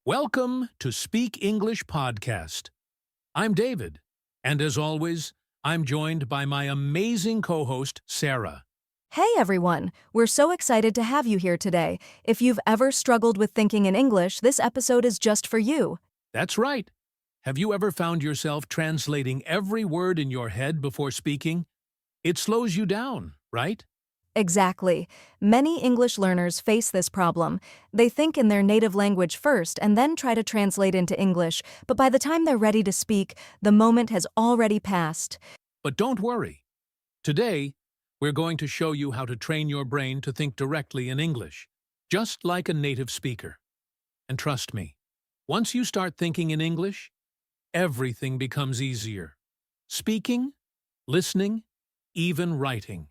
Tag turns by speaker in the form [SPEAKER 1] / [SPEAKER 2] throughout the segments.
[SPEAKER 1] Welcome to Speak English Podcast. I'm David, and as always, I'm joined by my amazing co-host, Sarah.
[SPEAKER 2] Hey everyone, we're so excited to have you here today. If you've ever struggled with thinking in English, this episode is just for you.
[SPEAKER 1] That's right. Have you ever found yourself translating every word in your head before speaking? It slows you down, right?
[SPEAKER 2] Exactly. Many English learners face this problem. They think in their native language first and then try to translate into English, but by the time they're ready to speak, the moment has already passed.
[SPEAKER 1] But don't worry. Today, we're going to show you how to train your brain to think directly in English, just like a native speaker. And trust me, once you start thinking in English, everything becomes easier. Speaking, listening, even writing.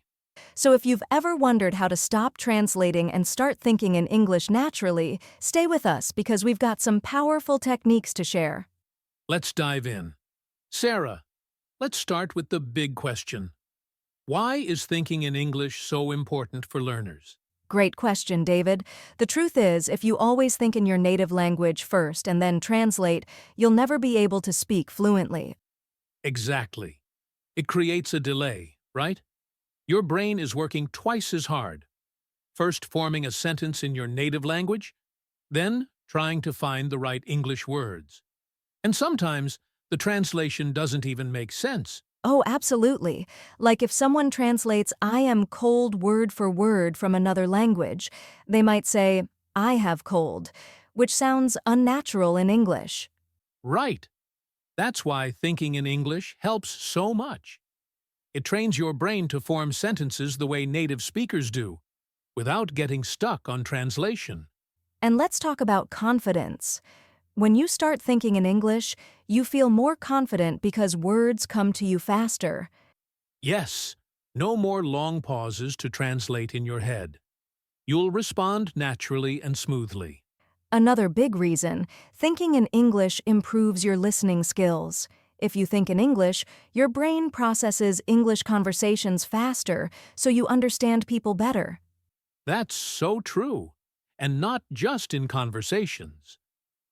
[SPEAKER 2] So if you've ever wondered how to stop translating and start thinking in English naturally, stay with us because we've got some powerful techniques to share.
[SPEAKER 1] Let's dive in. Sarah, let's start with the big question. Why is thinking in English so important for learners?
[SPEAKER 2] Great question, David. The truth is, if you always think in your native language first and then translate, you'll never be able to speak fluently.
[SPEAKER 1] Exactly. It creates a delay, right? Your brain is working twice as hard. First forming a sentence in your native language, then trying to find the right English words. And sometimes, the translation doesn't even make sense.
[SPEAKER 2] Oh, absolutely. Like if someone translates I am cold word for word from another language, they might say, I have cold, which sounds unnatural in English.
[SPEAKER 1] Right. That's why thinking in English helps so much. It trains your brain to form sentences the way native speakers do, without getting stuck on translation.
[SPEAKER 2] And let's talk about confidence. When you start thinking in English, you feel more confident because words come to you faster.
[SPEAKER 1] Yes, no more long pauses to translate in your head. You'll respond naturally and smoothly.
[SPEAKER 2] Another big reason, thinking in English improves your listening skills. If you think in English, your brain processes English conversations faster, so you understand people better.
[SPEAKER 1] That's so true, and not just in conversations.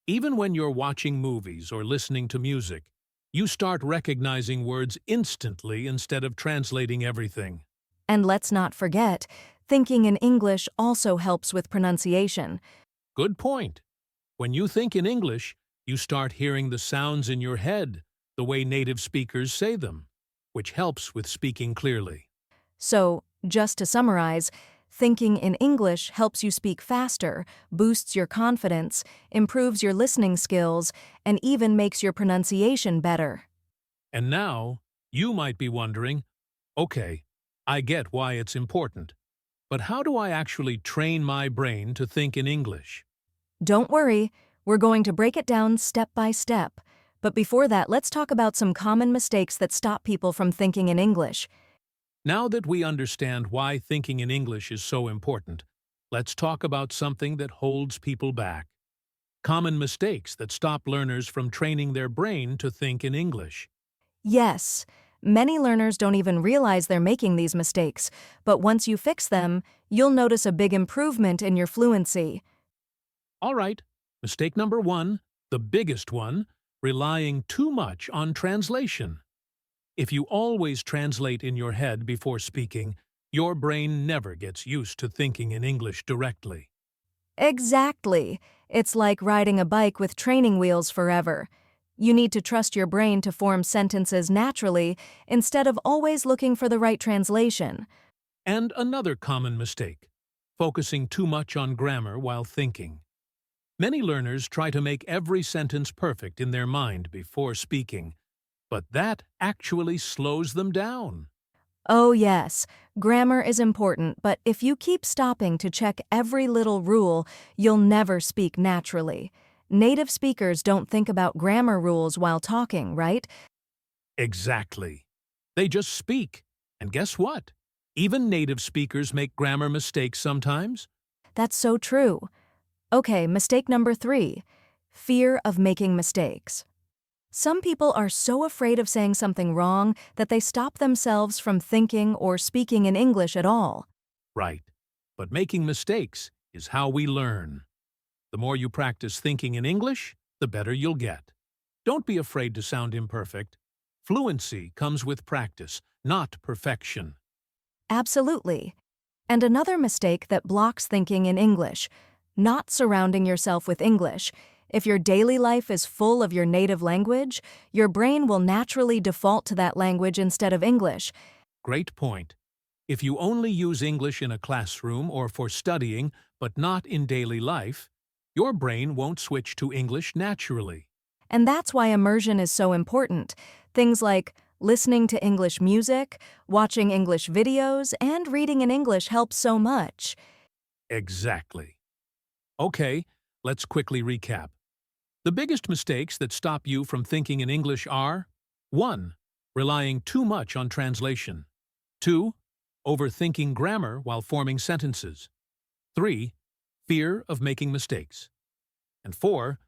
[SPEAKER 1] Even when you're watching movies or listening to music, you start recognizing words instantly instead of translating everything.
[SPEAKER 2] And let's not forget, thinking in English also helps with pronunciation.
[SPEAKER 1] Good point. When you think in English, you start hearing the sounds in your head the way native speakers say them, which helps with speaking clearly.
[SPEAKER 2] So, just to summarize, thinking in English helps you speak faster, boosts your confidence, improves your listening skills, and even makes your pronunciation better.
[SPEAKER 1] And now, you might be wondering, okay, I get why it's important, but how do I actually train my brain to think in English?
[SPEAKER 2] Don't worry, we're going to break it down step by step. But before that, let's talk about some common mistakes that stop people from thinking in English.
[SPEAKER 1] Now that we understand why thinking in English is so important, let's talk about something that holds people back. Common mistakes that stop learners from training their brain to think in English.
[SPEAKER 2] Yes, many learners don't even realize they're making these mistakes, but once you fix them, you'll notice a big improvement in your fluency.
[SPEAKER 1] All right, mistake number one, the biggest one, relying too much on translation. If you always translate in your head before speaking, your brain never gets used to thinking in English directly.
[SPEAKER 2] Exactly. It's like riding a bike with training wheels forever. You need to trust your brain to form sentences naturally instead of always looking for the right translation.
[SPEAKER 1] And another common mistake, focusing too much on grammar while thinking. Many learners try to make every sentence perfect in their mind before speaking, but that actually slows them down.
[SPEAKER 2] Oh yes, grammar is important, but if you keep stopping to check every little rule, you'll never speak naturally. Native speakers don't think about grammar rules while talking, right?
[SPEAKER 1] Exactly. They just speak. And guess what? Even native speakers make grammar mistakes sometimes.
[SPEAKER 2] That's so true. Okay, mistake number 3. Fear of making mistakes. Some people are so afraid of saying something wrong that they stop themselves from thinking or speaking in English at all.
[SPEAKER 1] Right. But making mistakes is how we learn. The more you practice thinking in English, the better you'll get. Don't be afraid to sound imperfect. Fluency comes with practice, not perfection.
[SPEAKER 2] Absolutely. And another mistake that blocks thinking in English, not surrounding yourself with English. If your daily life is full of your native language, your brain will naturally default to that language instead of English.
[SPEAKER 1] Great point. If you only use English in a classroom or for studying, but not in daily life, your brain won't switch to English naturally.
[SPEAKER 2] And that's why immersion is so important. Things like listening to English music, watching English videos, and reading in English help so much.
[SPEAKER 1] Exactly. Okay, let's quickly recap. The biggest mistakes that stop you from thinking in English are 1. Relying too much on translation. 2. Overthinking grammar while forming sentences. 3. Fear of making mistakes. And 4.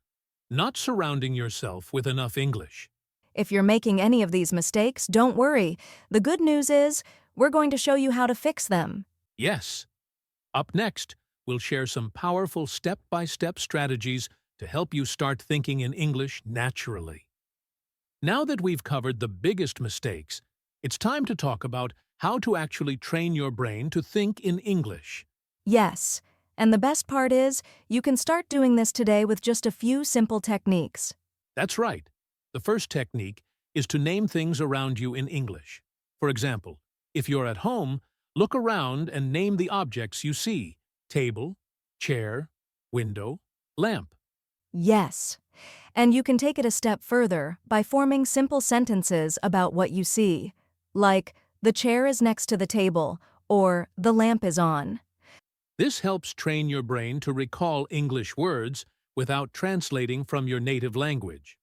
[SPEAKER 1] Not surrounding yourself with enough English.
[SPEAKER 2] If you're making any of these mistakes, don't worry. The good news is, we're going to show you how to fix them.
[SPEAKER 1] Yes. Up next, we'll share some powerful step-by-step strategies to help you start thinking in English naturally. Now that we've covered the biggest mistakes, it's time to talk about how to actually train your brain to think in English.
[SPEAKER 2] Yes, and the best part is, you can start doing this today with just a few simple techniques.
[SPEAKER 1] That's right. The first technique is to name things around you in English. For example, if you're at home, look around and name the objects you see: table, chair, window, lamp.
[SPEAKER 2] Yes. And you can take it a step further by forming simple sentences about what you see, like, the chair is next to the table, or the lamp is on.
[SPEAKER 1] This helps train your brain to recall English words without translating from your native language.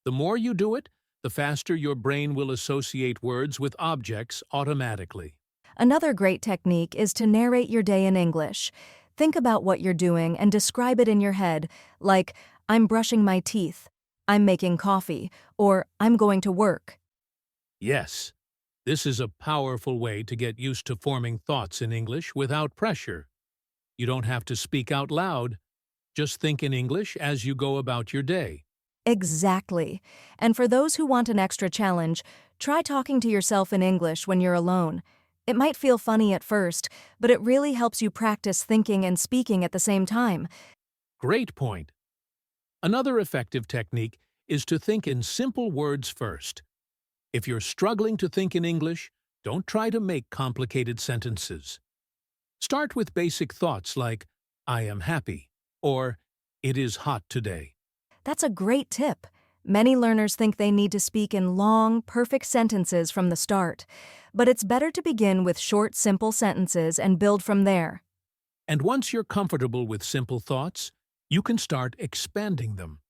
[SPEAKER 1] The more you do it, the faster your brain will associate words with objects automatically.
[SPEAKER 2] Another great technique is to narrate your day in English. Think about what you're doing and describe it in your head, like, I'm brushing my teeth, I'm making coffee, or I'm going to work.
[SPEAKER 1] Yes, this is a powerful way to get used to forming thoughts in English without pressure. You don't have to speak out loud. Just think in English as you go about your day.
[SPEAKER 2] Exactly. And for those who want an extra challenge, try talking to yourself in English when you're alone. It might feel funny at first, but it really helps you practice thinking and speaking at the same time.
[SPEAKER 1] Great point. Another effective technique is to think in simple words first. If you're struggling to think in English, don't try to make complicated sentences. Start with basic thoughts like, I am happy, or it is hot today.
[SPEAKER 2] That's a great tip. Many learners think they need to speak in long, perfect sentences from the start. But it's better to begin with short, simple sentences and build from there.
[SPEAKER 1] And once you're comfortable with simple thoughts, you can start expanding them.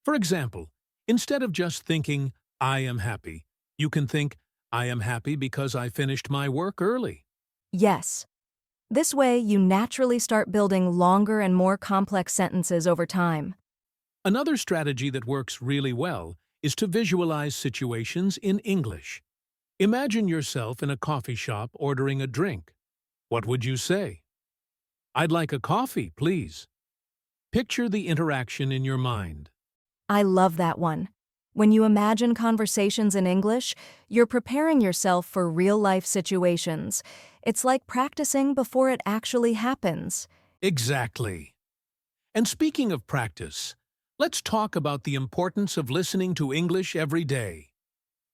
[SPEAKER 1] For example, instead of just thinking, I am happy, you can think, I am happy because I finished my work early.
[SPEAKER 2] Yes. This way, you naturally start building longer and more complex sentences over time.
[SPEAKER 1] Another strategy that works really well is to visualize situations in English. Imagine yourself in a coffee shop ordering a drink. What would you say? I'd like a coffee, please. Picture the interaction in your mind.
[SPEAKER 2] I love that one. When you imagine conversations in English, you're preparing yourself for real-life situations. It's like practicing before it actually happens.
[SPEAKER 1] Exactly. And speaking of practice, let's talk about the importance of listening to English every day.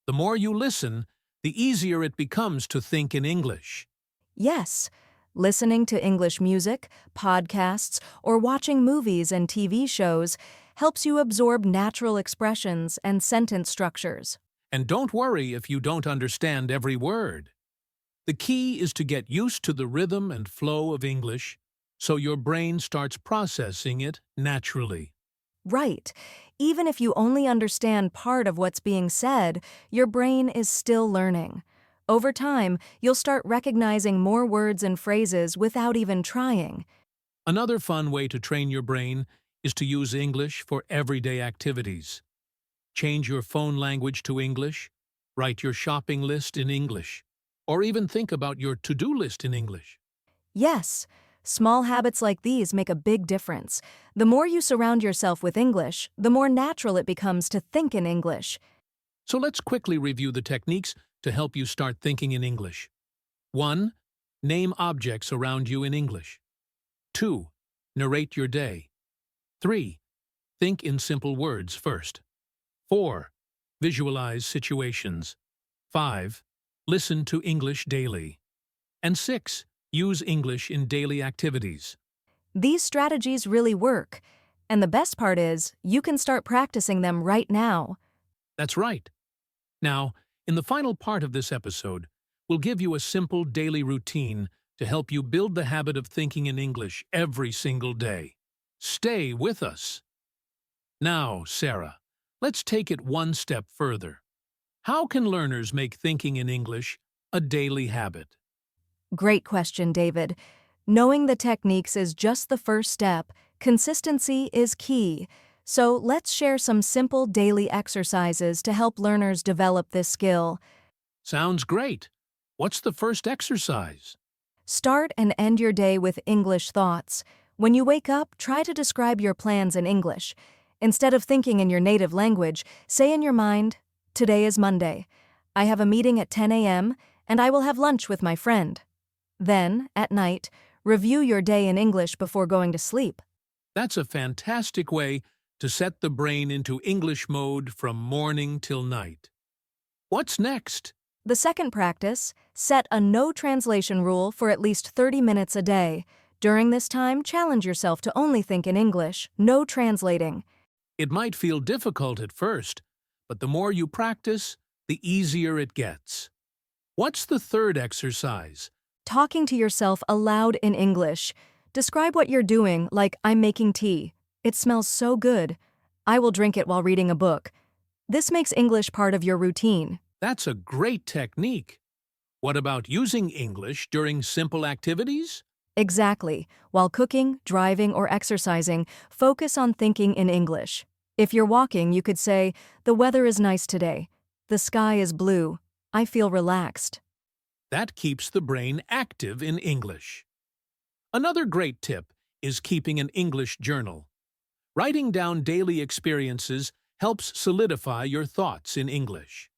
[SPEAKER 1] The more you listen, the easier it becomes to think in English.
[SPEAKER 2] Yes, listening to English music, podcasts, or watching movies and TV shows helps you absorb natural expressions and sentence structures.
[SPEAKER 1] And don't worry if you don't understand every word. The key is to get used to the rhythm and flow of English so your brain starts processing it naturally.
[SPEAKER 2] Right. Even if you only understand part of what's being said, your brain is still learning. Over time, you'll start recognizing more words and phrases without even trying.
[SPEAKER 1] Another fun way to train your brain is to use English for everyday activities. Change your phone language to English, write your shopping list in English, or even think about your to-do list in English.
[SPEAKER 2] Yes, Small habits like these make a big difference. The more you surround yourself with English, the more natural it becomes to think in English.
[SPEAKER 1] So let's quickly review the techniques to help you start thinking in English. 1. Name objects around you in English. 2. Narrate your day. 3. Think in simple words first. 4. Visualize situations. 5. Listen to English daily. And 6. Use English in daily activities.
[SPEAKER 2] These strategies really work. And the best part is, you can start practicing them right now.
[SPEAKER 1] That's right. Now, in the final part of this episode, we'll give you a simple daily routine to help you build the habit of thinking in English every single day. Stay with us. Now, Sarah, let's take it one step further. How can learners make thinking in English a daily habit?
[SPEAKER 2] Great question, David. Knowing the techniques is just the first step. Consistency is key. So let's share some simple daily exercises to help learners develop this skill.
[SPEAKER 1] Sounds great. What's the first exercise?
[SPEAKER 2] Start and end your day with English thoughts. When you wake up, try to describe your plans in English. Instead of thinking in your native language, say in your mind, "Today is Monday. I have a meeting at 10 a.m., and I will have lunch with my friend." Then, at night, review your day in English before going to sleep.
[SPEAKER 1] That's a fantastic way to set the brain into English mode from morning till night. What's next?
[SPEAKER 2] The second practice, set a no translation rule for at least 30 minutes a day. During this time, challenge yourself to only think in English, no translating.
[SPEAKER 1] It might feel difficult at first, but the more you practice, the easier it gets. What's the third exercise?
[SPEAKER 2] Talking to yourself aloud in English. Describe what you're doing, like, "I'm making tea. It smells so good. I will drink it while reading a book." This makes English part of your routine.
[SPEAKER 1] That's a great technique. What about using English during simple activities?
[SPEAKER 2] Exactly. While cooking, driving, or exercising, focus on thinking in English. If you're walking, you could say, "The weather is nice today. The sky is blue. I feel relaxed."
[SPEAKER 1] That keeps the brain active in English. Another great tip is keeping an English journal. Writing down daily experiences helps solidify your thoughts in English.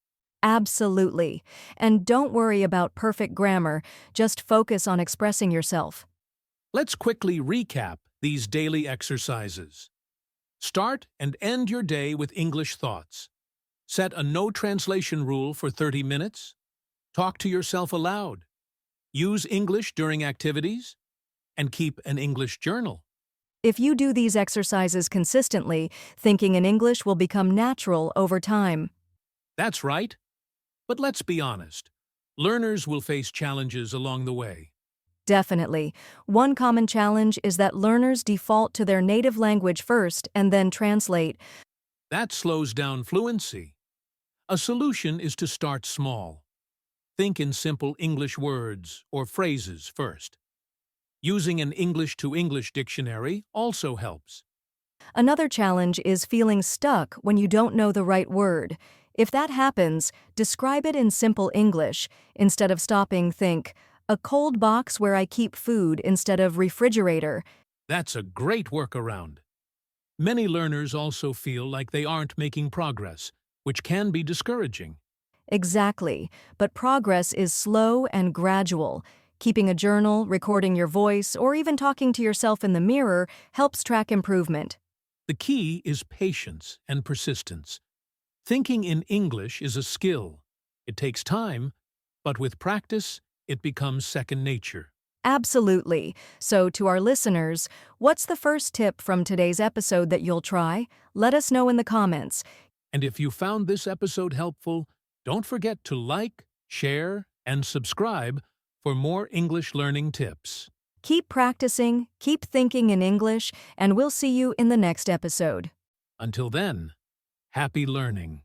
[SPEAKER 2] Absolutely. And don't worry about perfect grammar, just focus on expressing yourself.
[SPEAKER 1] Let's quickly recap these daily exercises. Start and end your day with English thoughts. Set a no translation rule for 30 minutes. Talk to yourself aloud. Use English during activities. And keep an English journal.
[SPEAKER 2] If you do these exercises consistently, thinking in English will become natural over time.
[SPEAKER 1] That's right. But let's be honest. Learners will face challenges along the way.
[SPEAKER 2] Definitely. One common challenge is that learners default to their native language first and then translate.
[SPEAKER 1] That slows down fluency. A solution is to start small. Think in simple English words or phrases first. Using an English-to-English dictionary also helps.
[SPEAKER 2] Another challenge is feeling stuck when you don't know the right word. If that happens, describe it in simple English. Instead of stopping, think, "A cold box where I keep food," instead of refrigerator.
[SPEAKER 1] That's a great workaround. Many learners also feel like they aren't making progress, which can be discouraging.
[SPEAKER 2] Exactly. But progress is slow and gradual. Keeping a journal, recording your voice, or even talking to yourself in the mirror helps track improvement.
[SPEAKER 1] The key is patience and persistence. Thinking in English is a skill. It takes time, but with practice, it becomes second nature.
[SPEAKER 2] Absolutely. So, to our listeners, what's the first tip from today's episode that you'll try? Let us know in the comments.
[SPEAKER 1] And if you found this episode helpful, don't forget to like, share, and subscribe for more English learning tips.
[SPEAKER 2] Keep practicing, keep thinking in English, and we'll see you in the next episode.
[SPEAKER 1] Until then, happy learning.